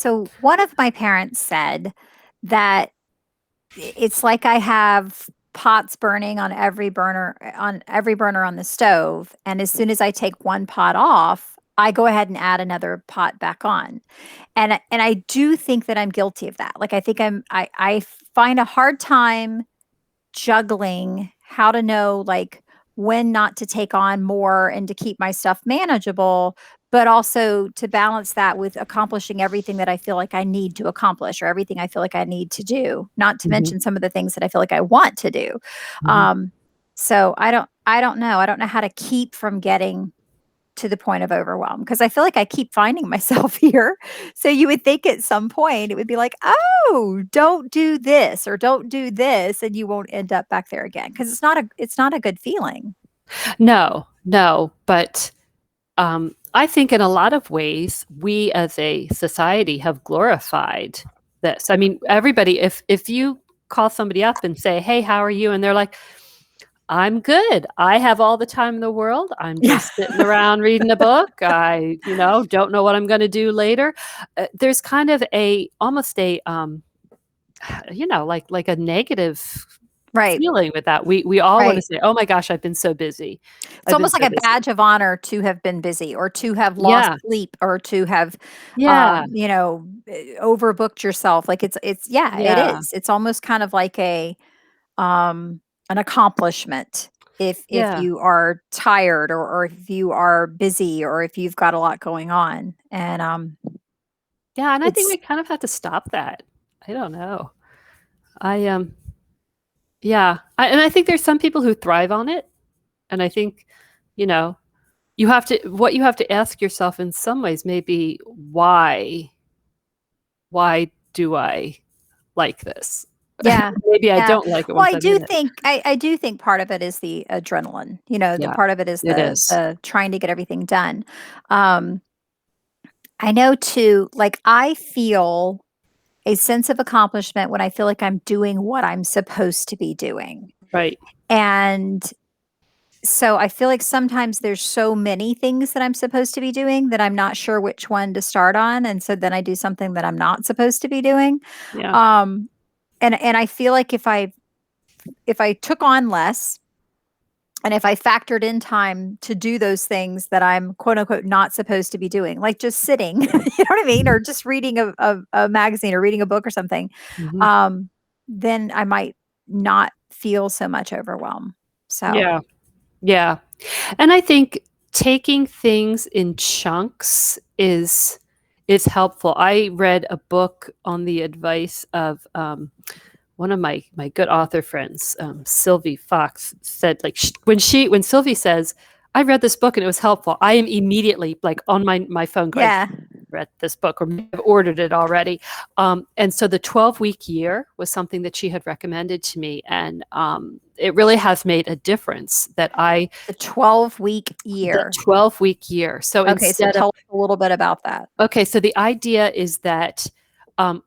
So one of my parents said that it's like I have pots burning on every burner on the stove, and as soon as I take one pot off, I go ahead and add another pot back on. And I do think that I'm guilty of that. Like I think I find a hard time juggling how to know like when not to take on more and to keep my stuff manageable, but also to balance that with accomplishing everything that I feel like I need to accomplish or everything I feel like I need to do, not to Hmm. mention some of the things that I feel like I want to do. Hmm. Um, so I don't know. I don't know how to keep from getting to the point of overwhelm because I feel like I keep finding myself here. So you would think at some point it would be like, "Oh, don't do this or don't do this," and you won't end up back there again because it's not a good feeling. No, no, but I think in a lot of ways, we as a society have glorified this. I mean, everybody, if you call somebody up and say, "Hey, how are you?" and they're like, "I'm good. I have all the time in the world. I'm Yeah. just sitting around reading a book. I, don't know what I'm going to do later." There's kind of almost a, like a negative Right. feeling with that. We all want to Right. say, "Oh my gosh, I've been so busy. It's I've been almost so like a busy." badge of honor to have been busy or to have lost Yeah, sleep or to have, yeah, overbooked yourself. Like yeah, it yeah, is. It's almost kind of like an accomplishment if yeah, you are tired or if you are busy or if you've got a lot going on. And yeah. And I think it's we kind of have to stop that. I don't know. I Yeah, and I think there's some people who thrive on it, and I think, you know, what you have to ask yourself in some ways maybe why do I like this? yeah. Maybe I Yeah. don't like it Well, once I'm in it. I do think part of it is the adrenaline, the Yeah, part of it is it is. the trying to get everything done. Um, I know too, like I feel a sense of accomplishment when I feel like I'm doing what I'm supposed to be doing. Right. And so I feel like sometimes there's so many things that I'm supposed to be doing that I'm not sure which one to start on. And so then I do something that I'm not supposed to be doing. Yeah. Um, and I feel like if I took on less and if I factored in time to do those things that I'm quote unquote not supposed to be doing, like just sitting, you know what I mean? Or just reading a magazine or reading a book or something, Hmm. um, then I might not feel so much overwhelm. So Yeah. Yeah. And I think taking things in chunks is helpful. I read a book on the advice of one of my good author friends, Sylvie Fox, said like when Sylvie says, "I read this book and it was helpful," I am immediately like on my phone going, yeah. "Read this book or I've ordered it already." And so the 12-week year was something that she had recommended to me, and it really has made a difference that The 12-week the year. 12-week year. So Okay, so instead of tell us a little bit about that. Okay, so the idea is that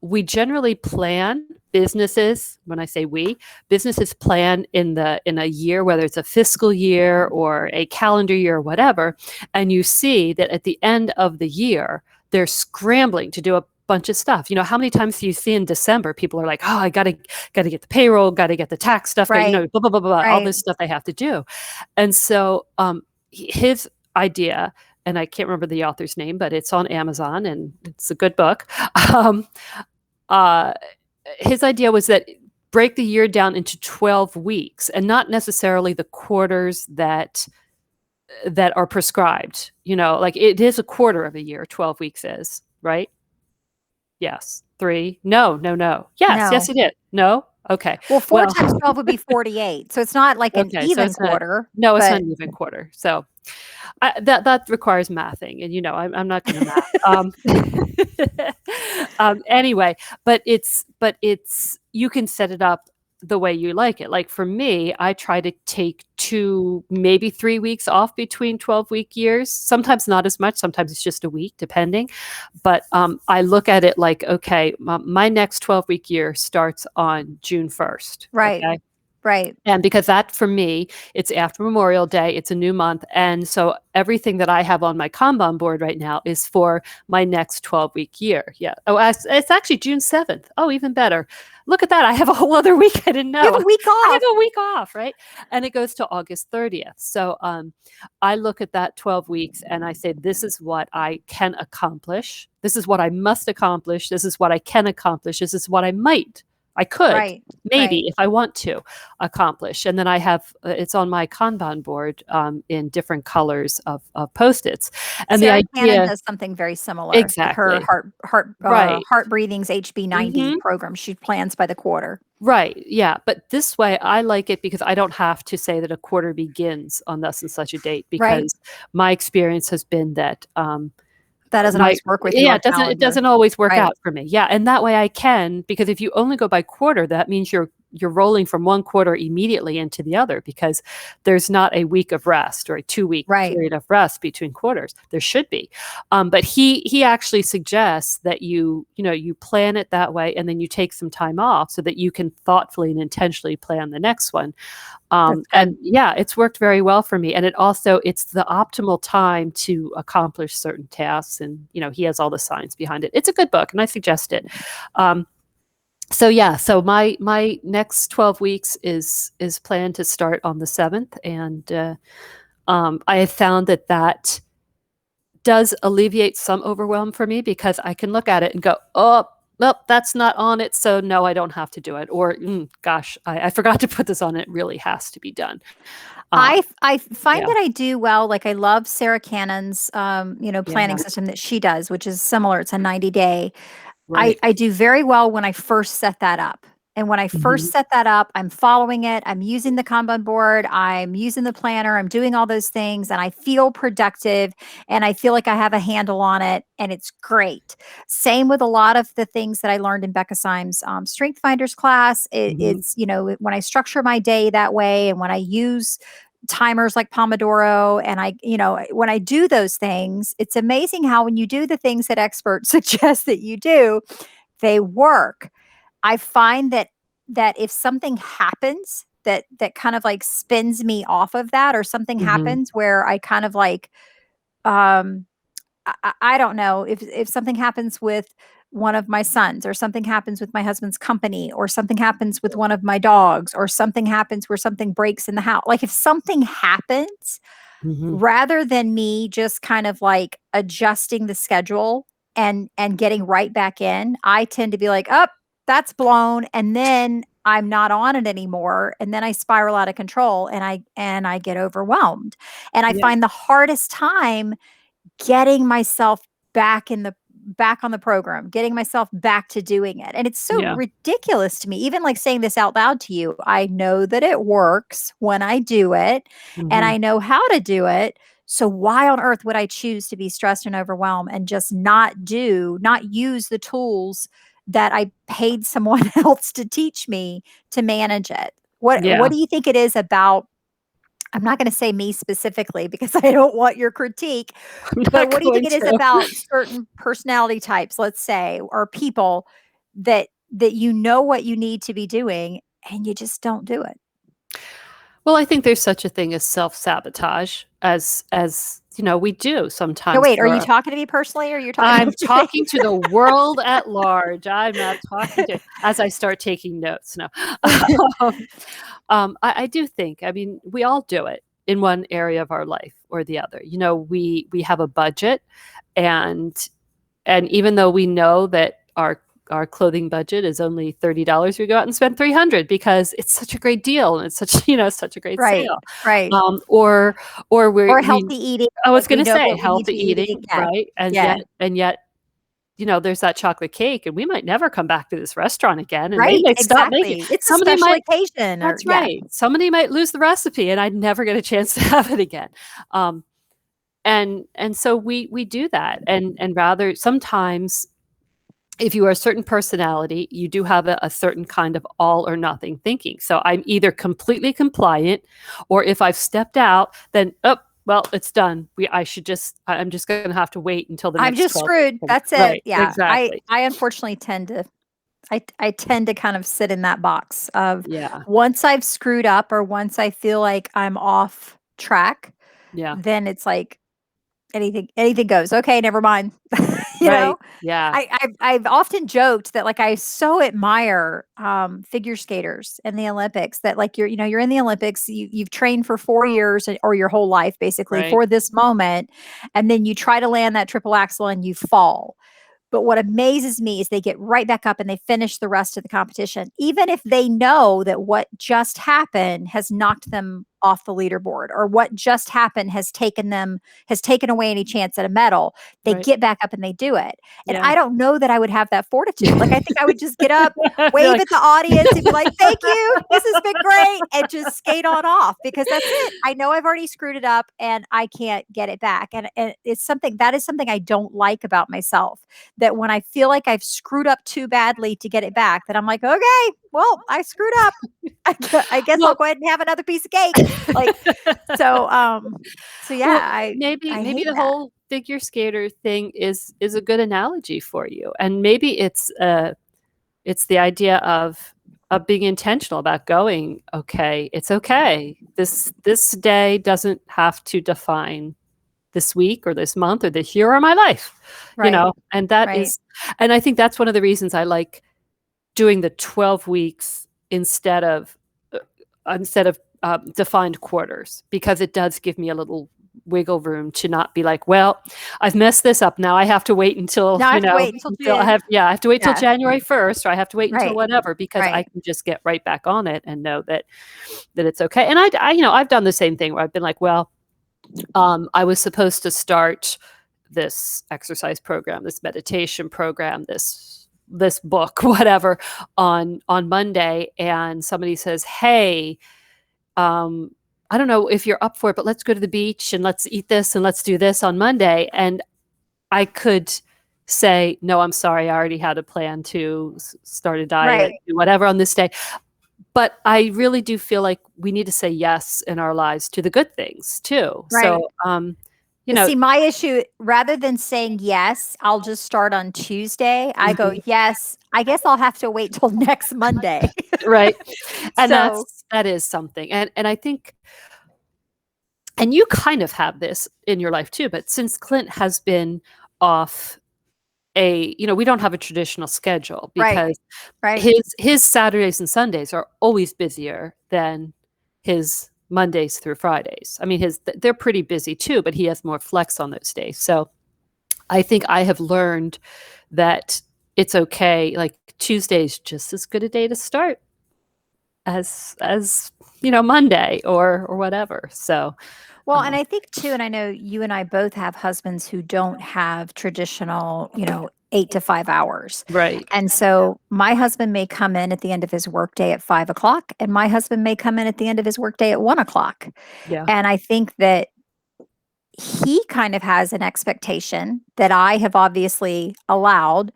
we generally plan businesses. When I say we, businesses plan in a year, whether it's a fiscal year or a calendar year or whatever, and you see that at the end of the year they're scrambling to do a bunch of stuff. You know, how many times do you see in December people are like, "Oh, I gotta get the payroll, gotta get the tax stuff, Right, blah blah blah blah, all right. this stuff they have to do," and so his idea, and I can't remember the author's name, but it's on Amazon and it's a good book. Um, uh, his idea was that break the year down into 12 weeks and not necessarily the quarters that are prescribed. You know, like it is a quarter of a year, 12 weeks is, right? Yes. Three. No, no, no. Yes, yes, No. it is. No? Okay. Well, 4 Well, times 12 would be 48. So it's not like an okay. So even it's not, quarter, no, it's not but an even quarter. So that requires mathing, and I'm not going to math. Anyway, but it's you can set it up the way you like it. Like for me, I try to take 2, maybe 3 weeks off between 12-week years. Sometimes not as much. Sometimes it's just a week, depending. But I look at it like, okay, my next 12-week year starts on June 1st. right. Okay. Right. And because that, for me, it's after Memorial Day, it's a new month. And so everything that I have on my Kanban board right now is for my next 12-week year. Yeah. Oh, it's actually June 7th. Oh, even better. Look at that. I have a whole other week I didn't You know. have a week I have off. a week off, right? And it goes to August 30th. So I look at that 12 weeks and I say, this is what I can accomplish. This is what I must accomplish. This is what I can accomplish. This is what I could, Right. maybe Right. if I want to accomplish. And then I have it's on my Kanban board in different colors of Post-its. And the Sarah Cannon idea, does something very similar. Her exactly, right. heart breathing's HB90 Hmm. program. She plans by the quarter. Right. Yeah. But this way, I like it because I don't have to say that a quarter begins on thus and such a date, Right. because my experience has been that That doesn't my always work with yeah, your it calendar. doesn't always work Right. out for me. Yeah, and that way I can, because if you only go by quarter, that means you're rolling from one quarter immediately into the other, because there's not a week of rest or a 2-week Right. period of rest between quarters. There should be. But he actually suggests that you plan it that way, and then you take some time off so that you can thoughtfully and intentionally plan the next one. That's And good. yeah, it's worked very well for me. And it's the optimal time to accomplish certain tasks. And, he has all the science behind it. It's a good book and I suggest it. Um, so yeah, so my next 12 weeks is planned to start on the 7th. And I have found that does alleviate some overwhelm for me, because I can look at it and go, oh, well, that's not on it, so no, I don't have to do it. Or, gosh, I forgot to put this on. It really has to be done. Um, I find yeah, that I do well. Like I love Sarah Cannon's planning yeah, system that she does, which is similar. It's a 90-day. right. I do very well when I first set that up. And when I first Mhm, set that up, I'm following it. I'm using the Kanban board. I'm using the planner. I'm doing all those things and I feel productive and I feel like I have a handle on it and it's great. Same with a lot of the things that I learned in Becca Syme's Strength Finders class. mhm, It's, when I structure my day that way and when I use timers like Pomodoro and when I do those things, it's amazing how when you do the things that experts suggest that you do, they work. I find that if something happens that kind of like spins me off of that or something mhm, happens where I kind of like um I don't know if something happens with one of my sons or something happens with my husband's company or something happens with one of my dogs or something happens where something breaks in the house. Like if something happens, mhm. rather than me just kind of like adjusting the schedule and getting right back in, I tend to be like, "Up, that's blown," and then I'm not on it anymore, and then I spiral out of control and I get overwhelmed. And I Yeah, find the hardest time getting myself back on the program, getting myself back to doing it. And it's so yeah, ridiculous to me, even like saying this out loud to you. I know that it works when I do it and mhm. I know how to do it. So why on earth would I choose to be stressed and overwhelmed and just not use the tools that I paid someone else to teach me to manage it? What Yeah. do you think it is about? I'm not going to say me specifically because I don't want your critique, I'm but not what do you think going it is to. about certain personality types, let's say, or people that you know what you need to be doing and you just don't do it? Well, I think there's such a thing as self-sabotage, we do No, sometimes wait, are for you our talking to me personally or you're talking I'm to me? talking to the world at large. I'm not talking to, as I start taking notes. No. Um, I do think, I mean, we all do it in one area of our life or the other. We have a budget, and even though we know that our clothing budget is only $30, we go out and spend 300 because it's such a great deal and it's such a great Right, sale. right. Or Or we healthy eating, I was like we going to know say what we need healthy to be eating. eating, Yeah, right? And yeah. yet, there's that chocolate cake, and we might never come back to this restaurant again, and they Right, might stop making. exactly. It's a Somebody special might occasion or That's yeah, right. Somebody might lose the recipe, and I'd never get a chance to have it again. Um, and so we do that, and rather sometimes, if you are a certain personality, you do have a certain kind of all or nothing thinking. So I'm either completely compliant, or if I've stepped out, then, oh, well, it's done. I'm just going to have to wait until the I'm next just 12 weeks screwed. come. That's it. Right. Yeah. I Exactly. I unfortunately tend to I tend to kind of sit in that box of Yeah. once I've screwed up or once I feel like I'm off track, Yeah. then it's like anything goes. Okay, never mind. You Right. know? Yeah. I've often joked that, like, I so admire, figure skaters in the Olympics that, like, you're in the Olympics, you've trained for 4 years or your whole life basically Right. for this moment, and then you try to land that triple axel and you fall. But what amazes me is they get right back up and they finish the rest of the competition, even if they know that what just happened has knocked them off the leaderboard or what just happened has taken away any chance at a medal. They Right. get back up and they do it. And Yeah. I don't know that I would have that fortitude. Like, I think I would just get up, Be wave like, at the audience and be like, "Thank you. This has been great," and just skate on off because that's it. I know I've already screwed it up and I can't get it back. And it's something that is something I don't like about myself, that when I feel like I've screwed up too badly to get it back, that I'm like, "Okay, well, I screwed up. I guess I'll well, go ahead and have another piece of cake." Like, so, yeah, well, maybe I maybe hate the that. whole figure skater thing is a good analogy for you, and maybe it's the idea of being intentional about going, okay, it's okay. This day doesn't have to define this week or this month or this year or my life, Right, and that right, is, and I think that's one of the reasons I like doing the 12 weeks uh, instead of defined quarters, because it does give me a little wiggle room to not be like, well, I've messed this up. Now I have to wait until, now I have to wait until until June. I have to wait till Yeah, January 1st, or I have to wait until right, whatever, because I right, can just get right back on it and know that it's okay. And I've done the same thing where I've been like, well, I was supposed to start this exercise program, this meditation program, this book, whatever, on Monday, and somebody says, "Hey, um, I don't know if you're up for it, but let's go to the beach and let's eat this and let's do this on Monday." And I could say, "No, I'm sorry, I already had a plan to start a diet, right. do whatever on this day." But I really do feel like we need to say yes in our lives to the good things too. Right. So, you know, See, my issue, rather than saying, "Yes, I'll just start on Tuesday," I go, mhm, "Yes, I guess I'll have to wait till next Monday." right, and So, that is something, and I think, and you kind of have this in your life too, but since Clint has been off, we don't have a traditional schedule, right, because right. his Saturdays and Sundays are always busier than his Mondays through Fridays. I mean, they're pretty busy too, but he has more flex on those days. So I think I have learned that it's okay. Like, Tuesday's just as good a day to start as Monday or whatever. So, Well, and um, I think too, and I know you and I both have husbands who don't have traditional, 8 to 5 hours. right. And so my husband may come in at the end of his workday at 5 o'clock, and my husband may come in at the end of his workday at 1 o'clock. Yeah. And I think that he kind of has an expectation that I have obviously allowed,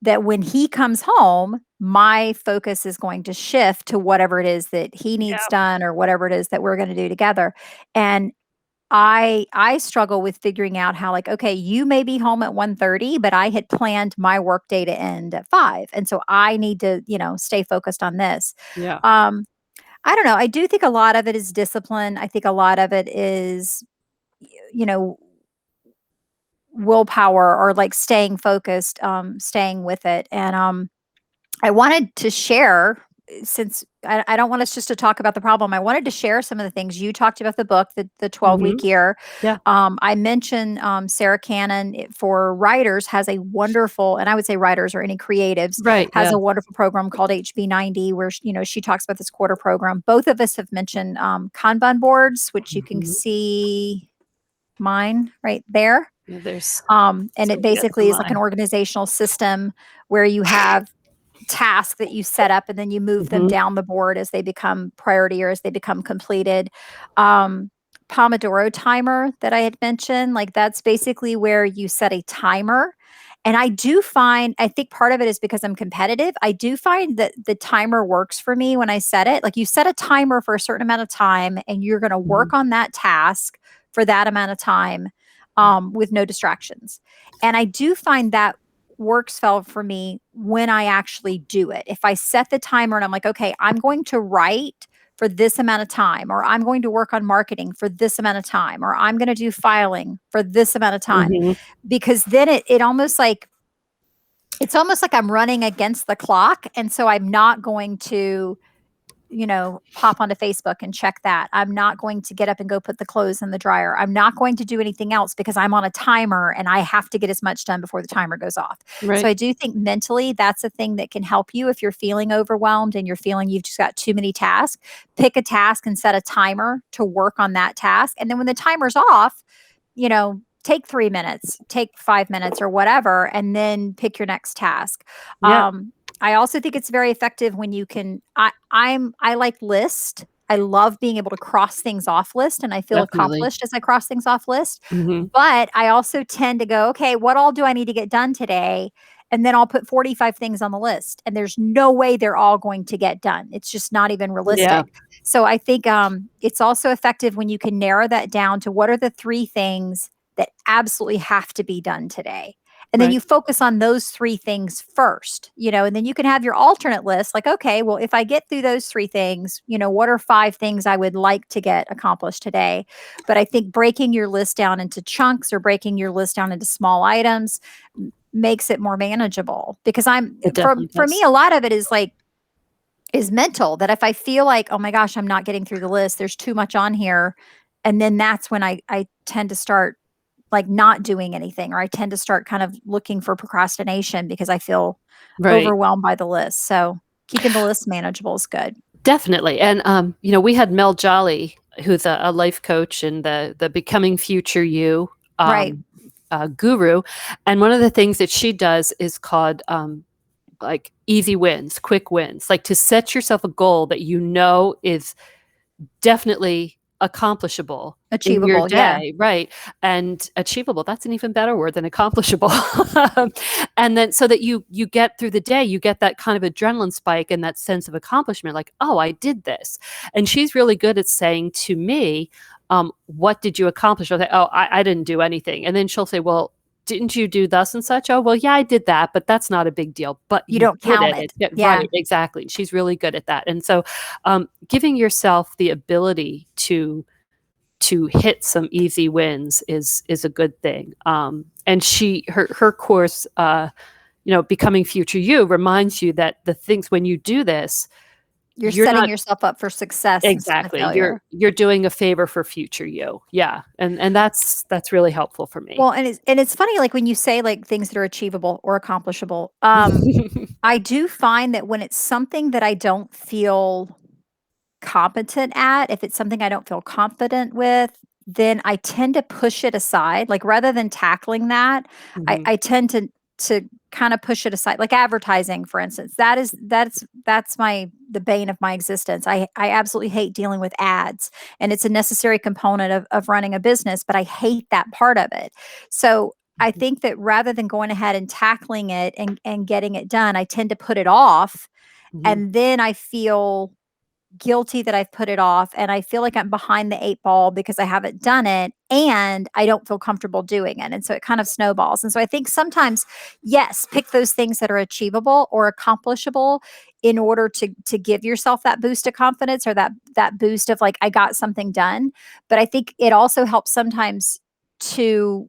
that when he comes home, my focus is going to shift to whatever it is that he needs Yeah. done or whatever it is that we're going to do together. And I struggle with figuring out how, like, okay, you may be home at 1:30, but I had planned my workday to end at 5. And so I need to, stay focused on this. Yeah. Um, I don't know. I do think a lot of it is discipline. I think a lot of it is, you know, willpower or like staying focused, staying with it. And I wanted to share, since I don't want us just to talk about the problem. I wanted to share some of the things you talked about the book, the 12-week Mhm. year. Yeah. I mentioned Sarah Cannon, for writers, has a wonderful, and I would say writers or any creatives, Right. has Yeah. a wonderful program called HB90, where she talks about this quarter program. Both of us have mentioned Kanban boards, which you can Mhm. see mine right there. Yeah, there's And it Sylvia's basically and is like an mine. organizational system where you have tasks that you set up and then you move them Mhm. down the board as they become priority or as they become completed. Um, Pomodoro timer that I had mentioned, like, that's basically where you set a timer. And I think part of it is because I'm competitive. I do find that the timer works for me when I set it. Like, you set a timer for a certain amount of time and you're going to Mhm. work on that task for that amount of time, with no distractions. And I do find that works well for me when I actually do it. If I set the timer and I'm like, okay, I'm going to write for this amount of time, or I'm going to work on marketing for this amount of time, or I'm going to do filing for this amount of time, Mhm. because then it almost like, it's almost like I'm running against the clock. And so I'm not going to, pop onto Facebook and check that. I'm not going to get up and go put the clothes in the dryer. I'm not going to do anything else because I'm on a timer and I have to get as much done before the timer goes off. So Right. I do think mentally that's a thing that can help you if you're feeling overwhelmed and you're feeling you've just got too many tasks. Pick a task and set a timer to work on that task. And then when the timer's off, take 3 minutes, take 5 minutes or whatever, and then pick your next task. Yeah, I also think it's very effective when you can, I like list. I love being able to cross things off list, and I feel definitely. accomplished as I cross things off list. Mhm. But I also tend to go, okay, what all do I need to get done today? And then I'll put 45 things on the list, and there's no way they're all going to get done. It's just not even Yeah, realistic. So I think it's also effective when you can narrow that down to what are the 3 things that absolutely have to be done today. And then right. you focus on those 3 things first, and then you can have your alternate list like, okay, well, if I get through those 3 things, what are 5 things I would like to get accomplished today? But I think breaking your list down into chunks or breaking your list down into small items makes it more manageable, because It definitely for me, does. a lot of it is mental, that if I feel like, oh my gosh, I'm not getting through the list, there's too much on here. And then that's when I tend to start like not doing anything, or I tend to start kind of looking for procrastination because I feel Right. overwhelmed by the list. So keeping the list manageable is good. Definitely, and, we had Mel Jolly, who's a life coach and the Becoming Future You, Right. guru, and one of the things that she does is called, like, easy wins, quick wins, like, to set yourself a goal that you know is definitely accomplishable in your Achievable. Yeah. day, right, and achievable, that's an even better word than accomplishable. And then so that you get through the day, you get that kind of adrenaline spike and that sense of accomplishment, like, "Oh, I did this." And she's really good at saying to me, "What did you accomplish?" I'll say, "Oh, I didn't do anything." And then she'll say, "Well, didn't you do thus and such?" "Oh, well, yeah, I did that, but that's not a big deal." "But You you don't did count it." it. Yeah, Yeah. right, exactly. She's really good at that. And so, giving yourself the ability to hit some easy wins is a good thing. And her course, Becoming Future You, reminds you that the things when you do this, You're you're setting not yourself up for success instead of exactly you're failure. you're doing a favor for future you. Yeah, and that's really helpful for me. Well, and it's funny, like when you say like things that are achievable or accomplishable. I do find that when it's something that I don't feel competent at, if it's something I don't feel confident with, then I tend to push it aside. Like rather than tackling that, I, Mhm. I tend to kind of push it aside. Like advertising, for instance. That's the bane of my existence. I absolutely hate dealing with ads. And it's a necessary component of running a business, but I hate that part of it. So I Mhm. think that rather than going ahead and tackling it and getting it done, I tend to put it off. Mhm. And then I feel guilty that I've put it off, and I feel like I'm behind the 8 ball because I haven't done it, and I don't feel comfortable doing it, and so it kind of snowballs. And so I think sometimes, yes, pick those things that are achievable or accomplishable in order to give yourself that boost of confidence, or that boost of like, I got something done. But I think it also helps sometimes to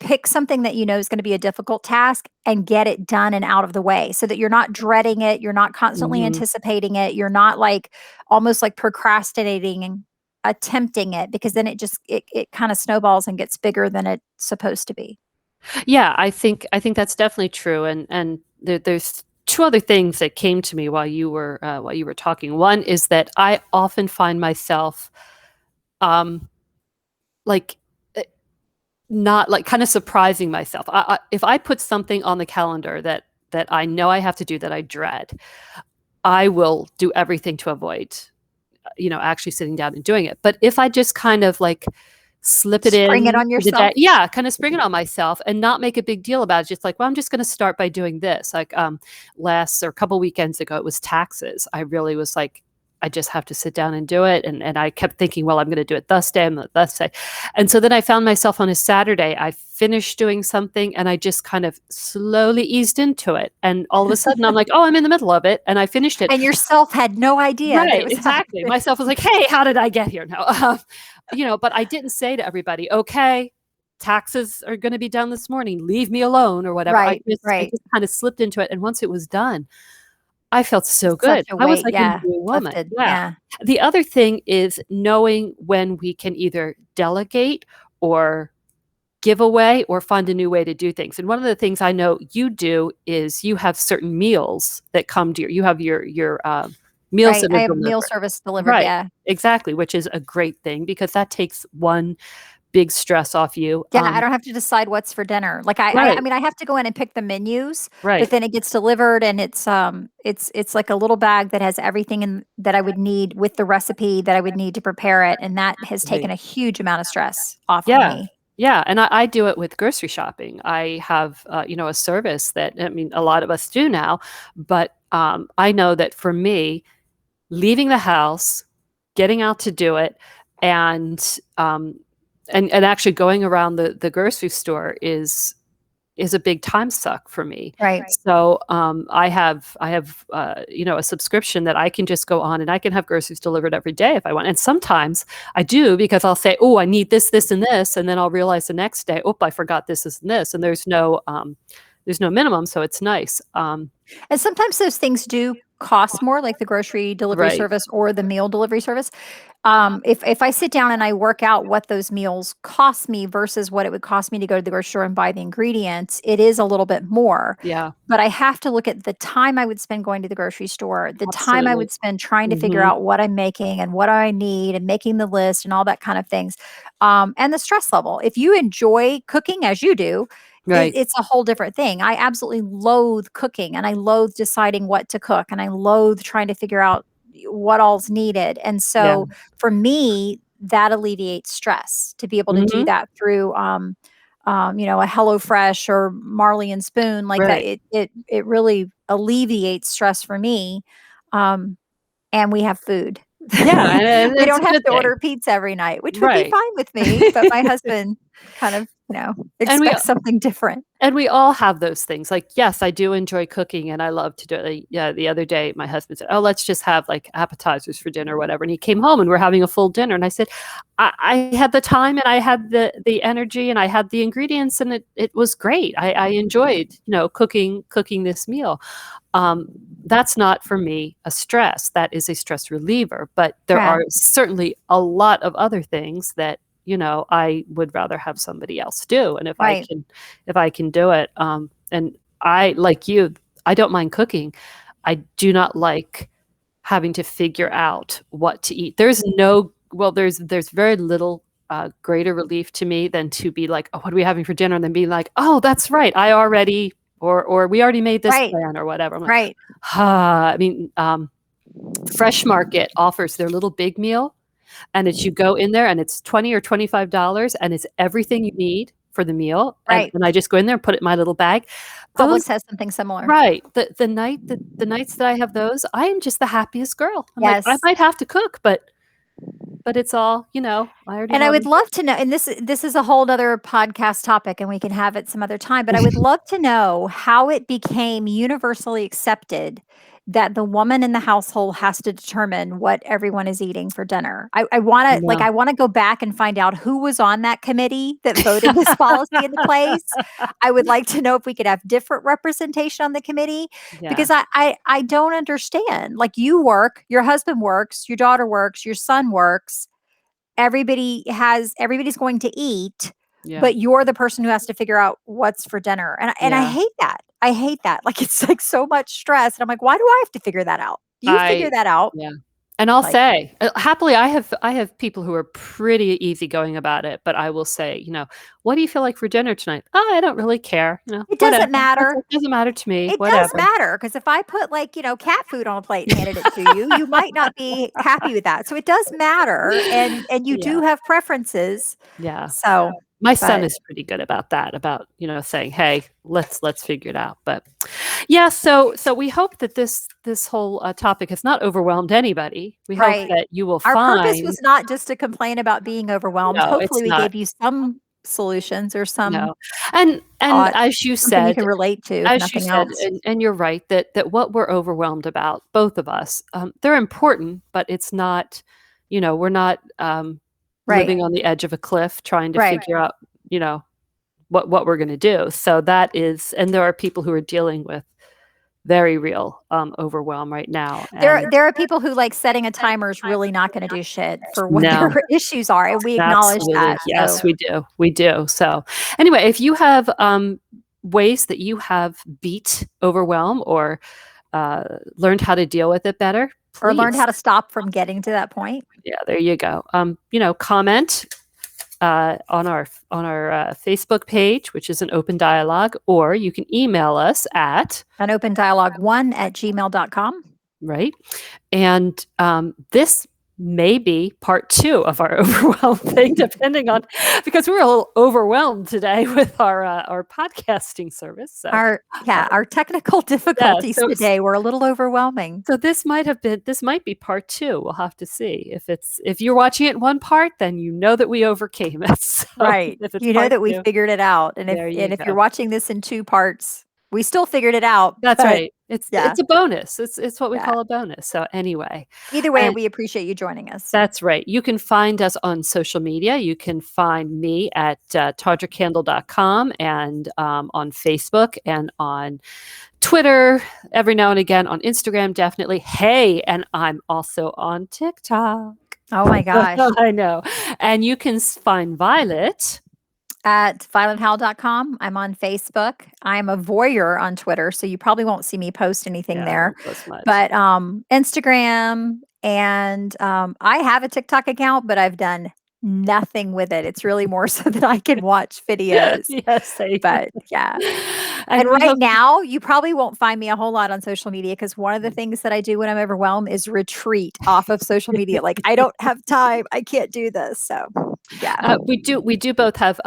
pick something that you know is going to be a difficult task and get it done and out of the way, so that you're not dreading it, you're not constantly Mhm. anticipating it, you're not like almost like procrastinating and attempting it, because then it kind of snowballs and gets bigger than it's supposed to be. Yeah, I think that's definitely true, and there's two other things that came to me while you were talking. One is that I often find myself, um, like, eh, not like kind of surprising myself. If I put something on the calendar that I know I have to do that I dread, I will do everything to avoid, actually sitting down and doing it. But if I just kind of like slip it Spring it in on for the day, yourself. yeah, kind of spring it on myself and not make a big deal about it. Just like, well, I'm just going to start by doing this. Like last or a couple weekends ago, it was taxes. I really was like, I just have to sit down and do it. And I kept thinking, well, I'm going to do it thus day, I'm thus day. And so then I found myself on a Saturday, I finished doing something and I just kind of slowly eased into it. And all of a sudden I'm like, oh, I'm in the middle of it. And I finished it. And yourself had no idea that it Right, was exactly. happening. Myself was like, hey, how did I get here? No, but I didn't say to everybody, okay, taxes are going to be done this morning. Leave me alone or whatever. I Right. just kind of slipped into it. And once it was done, I felt so Such good. a I was weight, like a yeah, new woman. lifted, Yeah. yeah. The other thing is knowing when we can either delegate or give away or find a new way to do things. And one of the things I know you do is you have certain meals that come to you have your meals Right, that I are have meal delivered. service delivered, Right, yeah. exactly, which is a great thing because that takes one big stress off you. Yeah, I don't have to decide what's for dinner. Like, I Right, mean, I have to go in and pick the menus, but right, then it gets delivered and it's like a little bag that has everything in that I would need with the recipe that I would need to prepare it, and that has taken right. a huge amount of stress off of Yeah. me. Yeah, and I do it with grocery shopping. I have, a service that I mean, a lot of us do now, but, I know that for me, leaving the house, getting out to do it, and, and actually going around the grocery store is a big time suck for me. Right. So, I have a subscription that I can just go on and I can have groceries delivered every day if I want. And sometimes I do because I'll say, "Oh, I need this, this, and this," and then I'll realize the next day, "Oh, I forgot this, and this," and there's no minimum, so it's nice. And sometimes those things do cost more, like the grocery delivery Right. service or the meal delivery service. If I sit down and I work out what those meals cost me versus what it would cost me to go to the grocery store and buy the ingredients, it is a little bit more. Yeah, But I have to look at the time I would spend going to the grocery store, the time I absolutely. would spend trying to figure Mhm. out what I'm making and what I need and making the list and all that kind of things. And the stress level. If you enjoy cooking as you do, Right. it's a whole different thing. I absolutely loathe cooking and I loathe deciding what to cook and I loathe trying to figure out what all's needed. And Yeah. so for me, that alleviates stress to be able to do Mhm. that through a HelloFresh or Marley and Spoon like that. Right. It really alleviates stress for me. Um, and we have food. Yeah, and We it's a don't have good to thing. order pizza every night, which would be Right. fine with me, but my husband kind of, And we expects something different. And we all have those things. Like, yes, I do enjoy cooking and I love to do it. Yeah, the other day my husband said, "Oh, let's just have like appetizers for dinner or whatever." And he came home and we're having a full dinner. And I said, I had the time and I had the energy and I had the ingredients and it was great. I enjoyed, cooking this meal. Um, that's not for me a stress. That is a stress reliever. But there Yeah, are certainly a lot of other things that, I would rather have somebody else do. And right. if I can do it, and I, like you, I don't mind cooking. I do not like having to figure out what to eat. There's very little greater relief to me than to be like, "Oh, what are we having for dinner?" And then being like, "Oh, that's right. I already or we already made this Right, plan or whatever." I'm like, right. I mean, Fresh Market offers their little big meal, and it's you go in there and it's 20 or $25 and it's everything you need for the meal, and Right. I just go in there and put it in my little bag. Those Publix has something similar. Right. The nights that I have those, I am just the happiest girl. I'm like, I Yes. might have to cook, but it's all, I already And know I how would to do love to know, and this is a whole other podcast topic, and we can have it some other time, but I would love to know how it became universally accepted that the woman in the household has to determine what everyone is eating for dinner. I wanna like, Yeah. I wanna go back and find out who was on that committee that voted this policy into place. I would like to know if we could have different representation on the committee Yeah. because I don't understand. Like, you work, your husband works, your daughter works, your son works, everybody's going to eat, Yeah. but you're the person who has to figure out what's for dinner, and I Yeah. hate that. I hate that. Like, it's, like, so much stress, and I'm like, "Why do I have to figure that out? You figure I that out." Yeah. And I'll Like, say, happily, I have people who are pretty easygoing about it, but I will say, "What do you feel like for dinner tonight?" "Oh, I don't really care," it "Whatever. doesn't matter. It doesn't matter to me, It does whatever." matter because if I put, like, cat food on a plate and handed it to you, you might not be happy with that. So it does matter, and you Yeah. do have preferences. Yeah. So My son but is pretty good about that, about, saying, "Hey, let's figure it out." But yeah, so we hope that this whole topic has not overwhelmed anybody. We hope right. that you will Our purpose find. was not just to complain about being overwhelmed. No, it's Hopefully, we not. gave you some solutions or some No. And thoughts, as you something you said can relate to, if as you nothing said, else. and you're right, that what we're overwhelmed about, both of us, they're important, but it's not, we're not, Right, living on the edge of a cliff trying to right. figure out, you know, what we're gonna do. So that is, and there are people who are dealing with very real, overwhelm right now, and There are people who, like, setting a timer is really not gonna do shit for what their no. issues are, and we acknowledge Absolutely. that, Yes, so we do. We do. So, anyway, if you have ways that you have beat overwhelm or learned how to deal with it better, or learned please. how to stop from getting to that point. Yeah, there you go. Comment on our Facebook page, which is an open dialogue, or you can email us at An open dialogue 1@gmail.com. right. And this may be part 2 of our overwhelm thing, depending on, because we're a little overwhelmed today with our podcasting service. So Our technical yeah, difficulties today were a little overwhelming. so this might be part 2. We'll have to see. If you're watching it in one part, then you know that we overcame it. So Right. if it's You know part that we 2, figured it out, and there you if you're go. watching this in 2 parts, we still figured it out, That's but right. It's yeah, it's a bonus. It's what we yeah. call a bonus. So anyway, Either way, and we appreciate you joining us. that's right. You can find us on social media. You can find me at tawdrakandle.com and on Facebook and on Twitter every now and again, on Instagram, definitely. Hey, and I'm also on TikTok. Oh my gosh. I know. And you can find Violet. At violethowl.com. I'm on Facebook. I'm a voyeur on Twitter, so you probably won't see me post anything Yeah, I there. don't post much. But, Instagram and, I have a TikTok account, but I've done nothing with it. It's really more so that I can watch videos. Yes, same. But, yeah. And And we right hope. now, you probably won't find me a whole lot on social media because one of the things that I do when I'm overwhelmed is retreat off of social media. Like, I don't have time. I can't do this. So, yeah. We do both have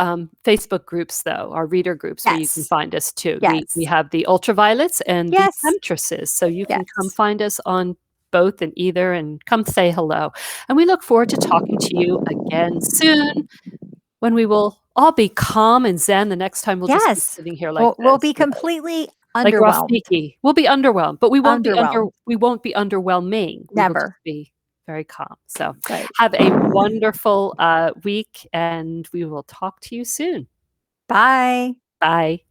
Facebook groups, though, our reader groups, where you can Yes. find us too. We Yes. have the ultraviolets and the Yes. temptresses, so you can come Yes. find us on both and either, and come say hello. And we look forward to talking to you again soon, when we will all be calm and zen. The next time we'll just be Yes. sitting here like We'll this, be completely like underwhelmed. Rafiki. We'll be underwhelmed, but Underwhelmed. we won't be underwhelming. We will just Never. be very calm. So Right. have a wonderful week, and we will talk to you soon. Bye. Bye.